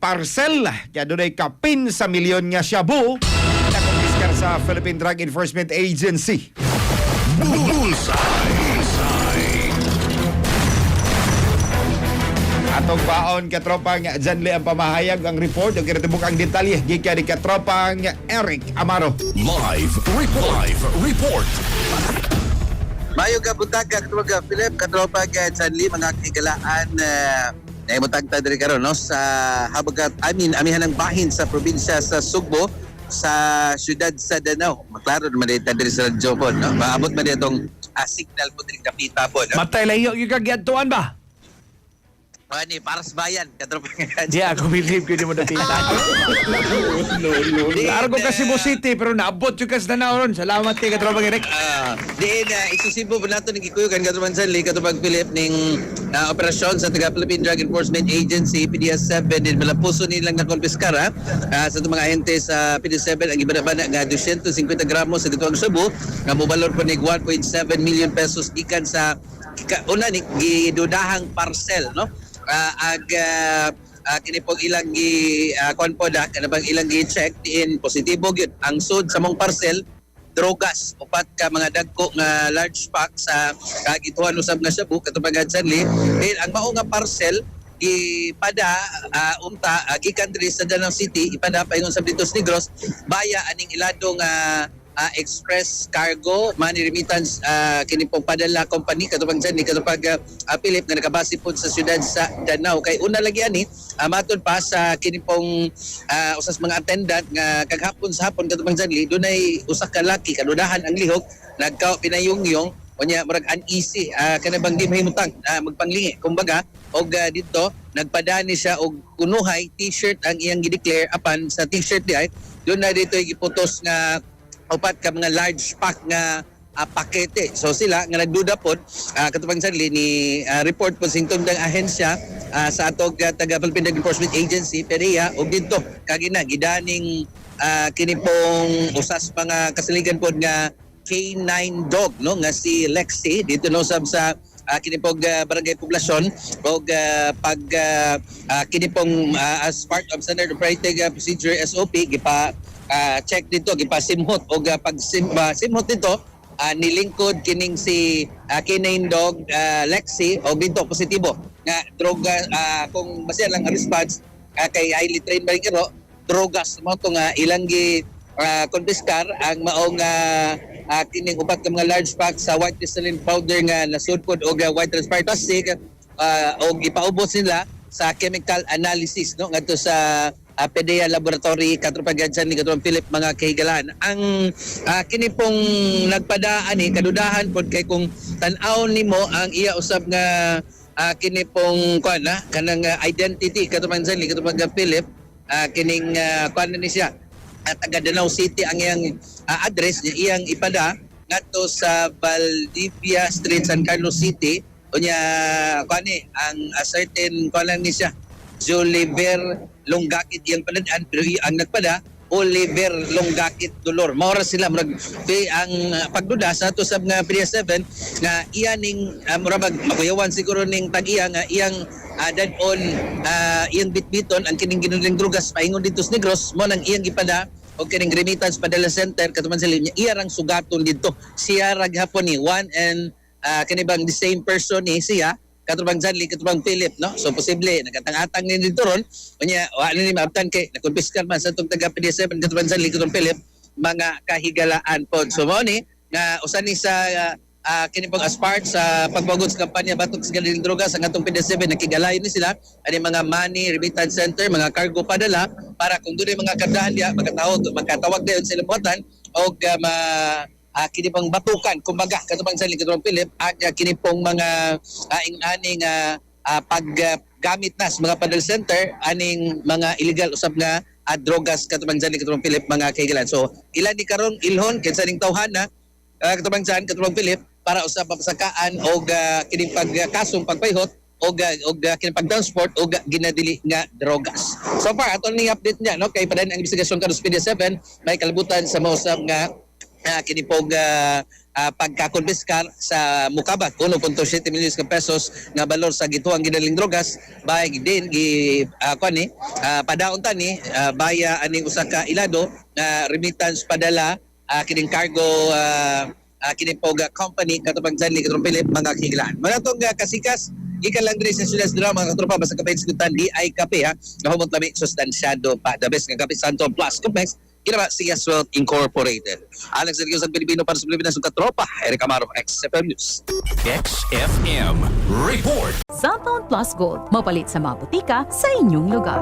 parcel kaya doon ay kapin sa milyon nga shabu na kumpiskar sa Philippine Drug Enforcement Agency. Atong baon katropang Janli ang pamahayag ang report o kinatibuk ang detalye gikan ni katropang Eric Amaro. Live report. Mayo ka buntag ka Philip katropa ka Sanli mga kigalaan na imutagta diri karon no sa habagat amihan ng bahin sa probinsya sa Sugbo sa siyudad sa Danau. Maklaro naman dito diri sa radyo po no. Maabot man ditong signal po diri kapita po no. Matay layo yung kagyatuan ba? Ani para sa bayan katropa ka. Di ako believe ko di mo nakita. Argo ka Cebu City pero naabot yung kas Danau ron. Salamat kay katropang Eric. Diin isusibo po nato ng gikuyugan katropang Sanli katropang Philip ning operasyon sa taga Philippine Drug Enforcement Agency PDS-7 din malapuso nilang nakonfiskar sa mga ahente sa PDS-7 ang ibinabana nga 250 gramos sa dituang Cebu nga mobalor po nig 1.7 million pesos gikan sa una ni gidudahang parcel no kini pong ilang konpoda kanabang ilang gi-check in positibo gyud ang sud sa mong parcel drogas upat ka mga dagko nga large pack sa kagituhan usab nga Cebu katubang Sanli ang mao nga parcel ipada unta gikan diri sa Danau City ipada paingon sa Britos Negros baya aning iladong express cargo money remittance kini pong padala company katubang Sanli katubang Philip nga nakabase po sa siyudad sa Danau kay una lagi ani matod pa sa kini pong usas mga attendant nga kaghapon sa hapon katubang Sanli dunay usa ka laki kadudahan ang lihok nagka pinayungyong unya murag uneasy kanabang di mahimutang magpanglingi kumbaga og dito nagpadani siya og kunuhay t-shirt ang iyang gideclare apan sa t-shirt di ay doon na dito giputos nga upat ka mga large pack nga pakete. So sila nga nagduda pod katubang Sanli ni report po sing tungdang ahensya sa atog taga Philippine Drug Enforcement Agency PDEA og dito kagina gidaning kini pong usas mga kasaligan pod nga K9 dog no nga si Lexi dito no sab sa kini pong barangay poblasyon og pag kini pong as part of standard operating procedure SOP gipa check dito gipasimhot og pag simhot dito nilingkod kining si K9 dog Lexi og dito positibo nga droga kung basihan lang ang response kay highly trained ba rin drogas mo to nga ilang gi konfiskar ang maong kining upat ka mga large pack sa white crystalline powder nga nasudpod og white transparent plastic og ipaubos nila sa chemical analysis no ngadto sa PDEA laboratory katropang Sanli katropang Philip mga kahigalan ang kini pong nagpadaan ni kadudahan pod kay kung tan-aw nimo ang iya usab nga kini pong kanang identity katropang Sanli katropang Philip kining ni siya taga Danau City ang iyang address niya iyang ipada ngadto sa Valdivia Street, San Carlos City unya ang certain ni siya Oliver Longgakit iyang paladaan pero ang nagpada Oliver Longgakit Dolor maura sila ang pagduda sa ato sab nga PDS-7 nga iya ning murag makuyawan siguro ning tag-iya nga iyang dead on iyang bitbiton ang kining ginuling drugas paingon dito sa Negros mo nang iyang ipada o kining remittance padala center katuman sa linya iya rang sugaton dito siya rag hapon ni one and kanibang the same person ni siya katubang Sanli katubang Philip no so posible nagatang-atang ni dito ron unya wa ni maabtan kay nakonfiskar man sa tong taga PDS-7 katubang Sanli katubang Philip mga kahigalaan pod so mo ni nga usa ni sa kini pong as part sa pagbagod sa kampanya batok sa galiling droga sa atong PDS-7 nakigalayon ni sila ani mga money remittance center mga cargo padala para kung dunay mga kadahan diha magkatawag dayon sa libutan og kini pong batukan kumbaga katubang Sanli katubang Philip kini pong mga aning paggamit na sa mga padal center aning mga illegal usab nga drogas katubang Sanli katubang Philip mga kahigalan so ilan ni karon ilhon kinsa ning tawhana katubang Sanli katubang Philip para usab papasakaan og kining pagkasong pagpayhot og kining pagtransport og ginadili nga drogas. So far ato ning update niya no kay padan ang investigasyon karon sa PDS-7 may kalibutan sa mausab nga kini pog pagkakonbiskar sa mukabat 1.7 milyon ka pesos nga balor sa gituang ginaling drogas bay din padaon tani baya aning usa ka ilado remittance padala kining cargo kining poga company katupang Zanli katong Philip mga kikilaan. Mga tong kasikas gikan lang diri sa Ciudad Drama mga katropa basta kapay diskutan di ay kape ha nahumot lami sustansyado pa the best nga kape Santon Plus Complex kinaba siya Wealth Incorporated. Alex Sergio San Pilipino para sa Pilipinas ng katropa Eric Amaro XFM News. XFM Report. Santon Plus Gold, mapalit sa mga butika sa inyong lugar.